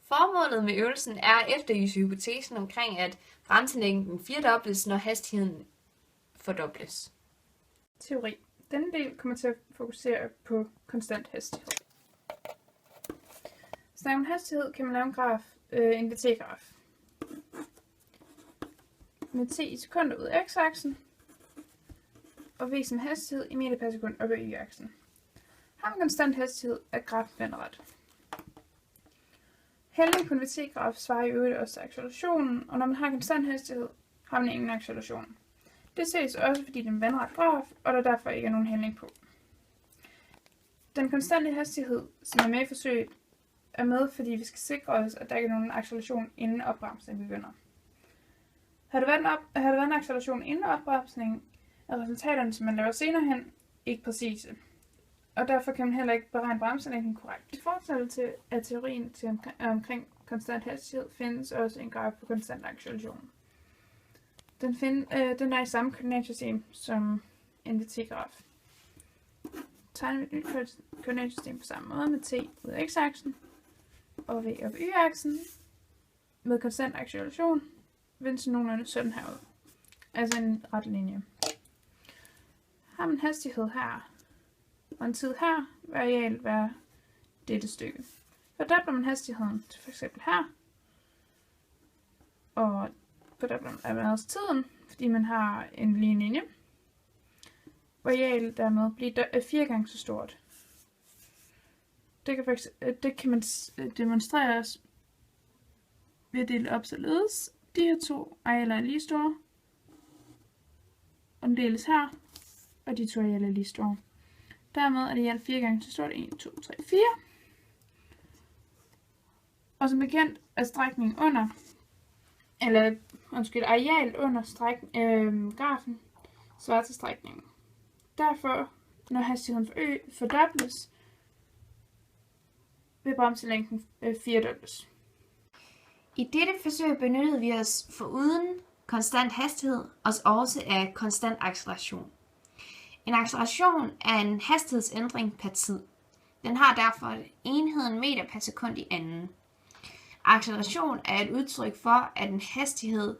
Formålet med øvelsen er at efterlyse hypotesen omkring, at bremselængden firdobles, når hastigheden fordobles. Teori. Denne del kommer til at fokusere på konstant hastighed. Snakker om hastighed kan man lave en graf, en VT-graf. Med t i sekunder ud af x-aksen, og v som hastighed i meter per sekund op ad y-aksen. Har man konstant hastighed, er grafen vandret. Hældning på en VT-graf svarer i øvrigt også til accelerationen, og når man har konstant hastighed, har man ingen acceleration. Det ses også, fordi det er en vandret graf, og der derfor ikke er nogen hældning på. Den konstante hastighed, som er med i forsøget, er med, fordi vi skal sikre os, at der ikke er nogen acceleration inden opbremsningen begynder. Har der været en acceleration inden opbremsningen, er resultaterne, som man laver senere hen, ikke præcise. Og derfor kan man heller ikke beregne bremselængden korrekt. I fortsættelse af teorien omkring konstant hastighed findes også en graf på konstant acceleration. Den er i samme koordinatsystem som en VT-graf. Tegner vi et nyt koordinatsystem på samme måde med t ud af x-aksen og v op y-aksen med konstant acceleration, vil den se nogenlunde sådan her ud. Altså en ret linje. Har man hastighed her og en tid her, vil areal være dette stykke. Fordobler man hastigheden til f.eks. her, og fordobler man også tiden, fordi man har en lige linje, hvor arealet dermed bliver 4 gange så stort. Det kan man demonstrere ved at dele op således. De her to arealer er lige store, og den deles her, og de to arealer er lige store. Dermed er det i alt 4 gange så stort. 1, 2, 3, 4. Og som bekendt er strækningen under, arealet under grafen svarer til strækningen. Derfor, når hastigheden fordobles, vil bremselængden firedobles. I dette forsøg benyttede vi os foruden konstant hastighed også af konstant acceleration. En acceleration er en hastighedsændring per tid. Den har derfor enheden meter per sekund i anden. Acceleration er et udtryk for, at en hastighed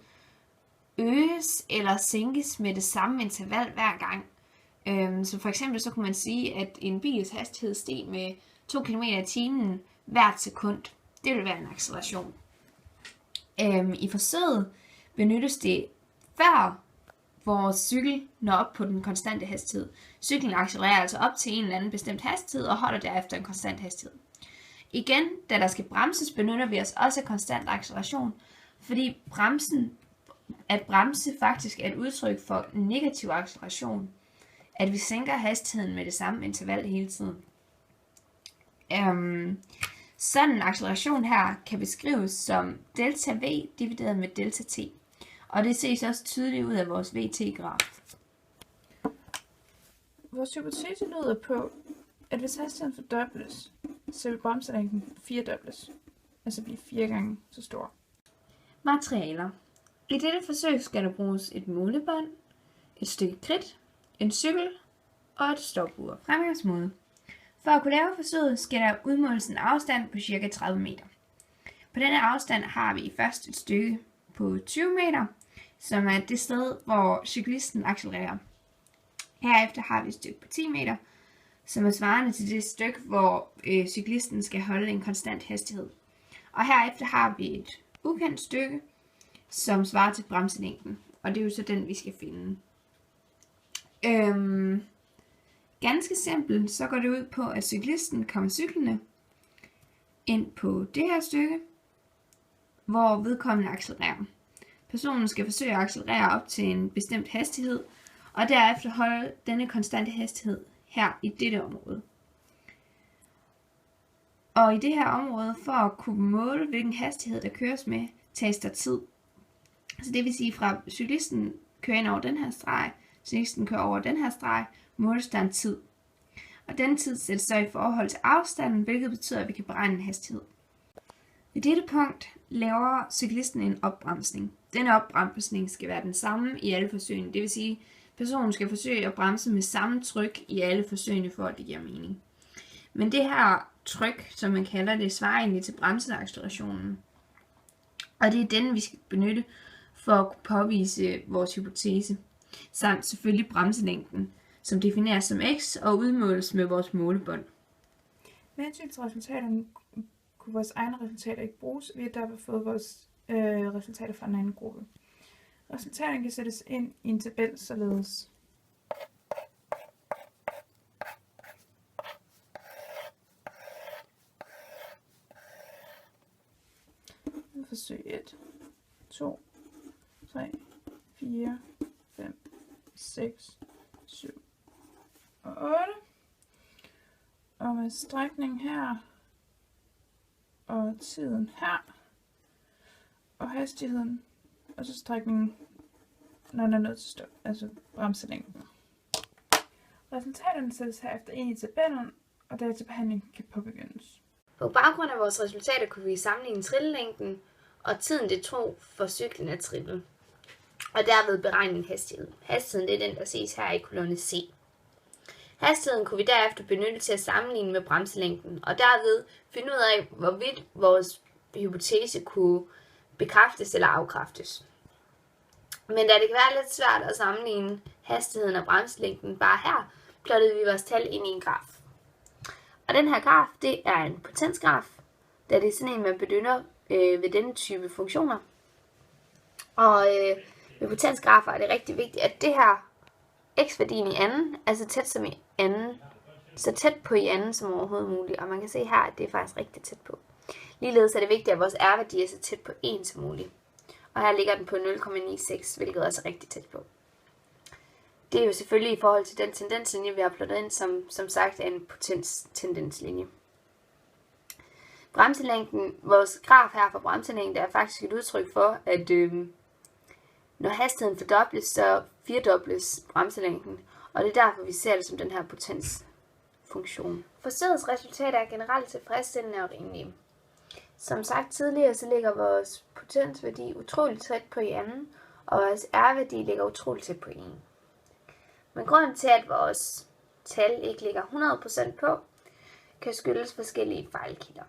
øges eller sænkes med det samme interval hver gang. Så for eksempel så kunne man sige, at en bils hastighed steg med 2 km i timen hvert sekund. Det vil være en acceleration. I forsøget benyttes det før vores cykel når op på den konstante hastighed. Cyklen accelererer altså op til en eller anden bestemt hastighed og holder derefter en konstant hastighed. Igen, da der skal bremses, benytter vi os også af konstant acceleration, fordi at bremse faktisk er et udtryk for negativ acceleration. At vi sænker hastigheden med det samme interval hele tiden. Sådan en acceleration her kan beskrives som delta v divideret med delta t. Og det ses også tydeligt ud af vores VT-graf. Vores hypotese lyder på, at hvis hastigheden fordobles, så vil bremselængden firedobles. Altså blive 4 gange så stor. Materialer. I dette forsøg skal der bruges et målebånd, et stykke kridt, en cykel og et stopur. Fremgangsmåde. For at kunne lave forsøget skal der udmåles en afstand på ca. 30 meter. På denne afstand har vi først et stykke på 20 meter, som er det sted, hvor cyklisten accelererer. Herefter har vi et stykke på 10 meter, som er svarende til det stykke, hvor cyklisten skal holde en konstant hastighed. Og herefter har vi et ukendt stykke, som svarer til bremselængden, og det er jo så den, vi skal finde. Ganske simpelt, så går det ud på, at cyklisten kommer cyklende ind på det her stykke, hvor vedkommende accelererer. Personen skal forsøge at accelerere op til en bestemt hastighed, og derefter holde denne konstante hastighed her i dette område. Og i det her område, for at kunne måle, hvilken hastighed der køres med, tages der tid. Så det vil sige, fra cyklisten kører ind over den her streg, cyklisten kører over den her streg, måles der en tid. Og den tid sættes så i forhold til afstanden, hvilket betyder, at vi kan beregne en hastighed. Ved dette punkt laver cyklisten en opbremsning. Denne opbremsning skal være den samme i alle forsøgene. Det vil sige, at personen skal forsøge at bremse med samme tryk i alle forsøgene, for at det giver mening. Men det her tryk, som man kalder det, svarer egentlig til bremseaccelerationen. Og det er den, vi skal benytte for at kunne påvise vores hypotese, samt selvfølgelig bremselængden, som defineres som x og udmåles med vores målebånd. Med hensyn til resultaterne kunne vores egne resultater ikke bruges. Vi har derfor fået vores resultater fra en anden gruppe. Resultaterne kan sættes ind i en tabel således. Forsøg 1, 2, 3, 4, 5, 6, 7 og 8. Og med strækning her, og tiden her, og hastigheden, og så strækningen, når den er nødt til stop, altså bremselængden. Resultaterne sættes herefter ind i tabellen, og databehandling kan påbegyndes. På baggrund af vores resultater kunne vi sammenligne trillelængden og tiden det tog for cyklen at trille, og derved beregne en hastighed. Hastigheden det er den, der ses her i kolonne C. Hastigheden kunne vi derefter benytte til at sammenligne med bremselængden, og derved finde ud af, hvorvidt vores hypotese kunne bekræftes eller afkræftes. Men da det kan være lidt svært at sammenligne hastigheden og bremselængden bare her, plottede vi vores tal ind i en graf. Og den her graf, det er en potensgraf, da det er sådan en, man benytter ved denne type funktioner. Og ved potensgrafer er det rigtig vigtigt, at det her x-værdien i anden er så tæt på i anden som overhovedet muligt. Og man kan se her, at det er faktisk rigtig tæt på. Ligeledes er det vigtigt, at vores r-værdi er så tæt på 1 som muligt. Og her ligger den på 0,96, hvilket også er rigtig tæt på. Det er jo selvfølgelig i forhold til den tendenslinje, vi har plottet ind, som sagt er en potens-tendenslinje. Bremselængden, vores graf her for bremselængden, er faktisk et udtryk for, at når hastigheden fordobles, så firdobles bremselængden. Og det er derfor, vi ser det som den her potensfunktion. Forsøgets resultater er generelt tilfredsstillende og rimelige. Som sagt tidligere, så ligger vores potensværdi utroligt tæt på i anden, og vores r-værdi ligger utroligt tæt på 1. Men grunden til, at vores tal ikke ligger 100% på, kan skyldes forskellige fejlkilder.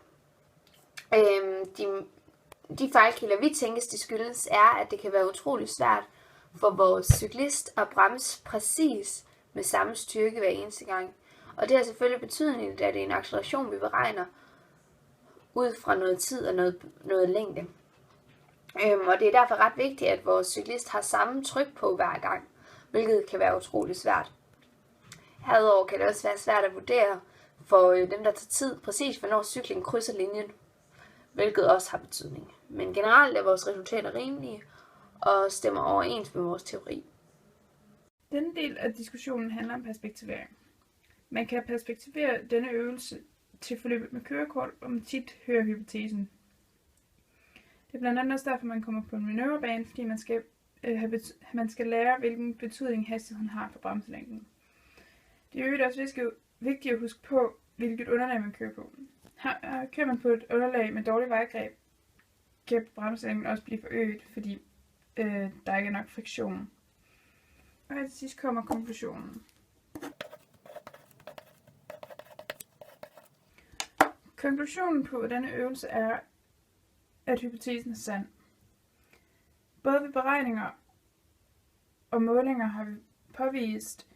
De fejlkilder, vi tænkes, de skyldes, er, at det kan være utroligt svært for vores cyklist at bremse præcis med samme styrke hver eneste gang. Og det har selvfølgelig betydning, at det er en acceleration, vi beregner ud fra noget tid og noget længde. Og det er derfor ret vigtigt, at vores cyklist har samme tryk på hver gang, hvilket kan være utroligt svært. Herudover kan det også være svært at vurdere for dem, der tager tid, præcis hvornår cyklingen krydser linjen, hvilket også har betydning. Men generelt er vores resultater rimelige og stemmer overens med vores teori. Denne del af diskussionen handler om perspektivering. Man kan perspektivere denne øvelse til forløbet med kørekort, og man tit hører hypotesen. Det er blandt andet også derfor, man kommer på en manøvrebane, fordi man skal lære, hvilken betydning hastigheden har for bremselængden. Det er også vigtigt at huske på, hvilket underlag man kører på. Kører man på et underlag med dårlig vejgreb, kan bremselængden også blive forøget, fordi der ikke er nok friktion. Og her til sidst kommer konklusionen. Konklusionen på denne øvelse er, at hypotesen er sand. Både ved beregninger og målinger har vi påvist,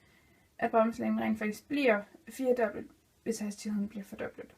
at bremselængden rent faktisk bliver firedoblet, hvis hastigheden bliver fordoblet.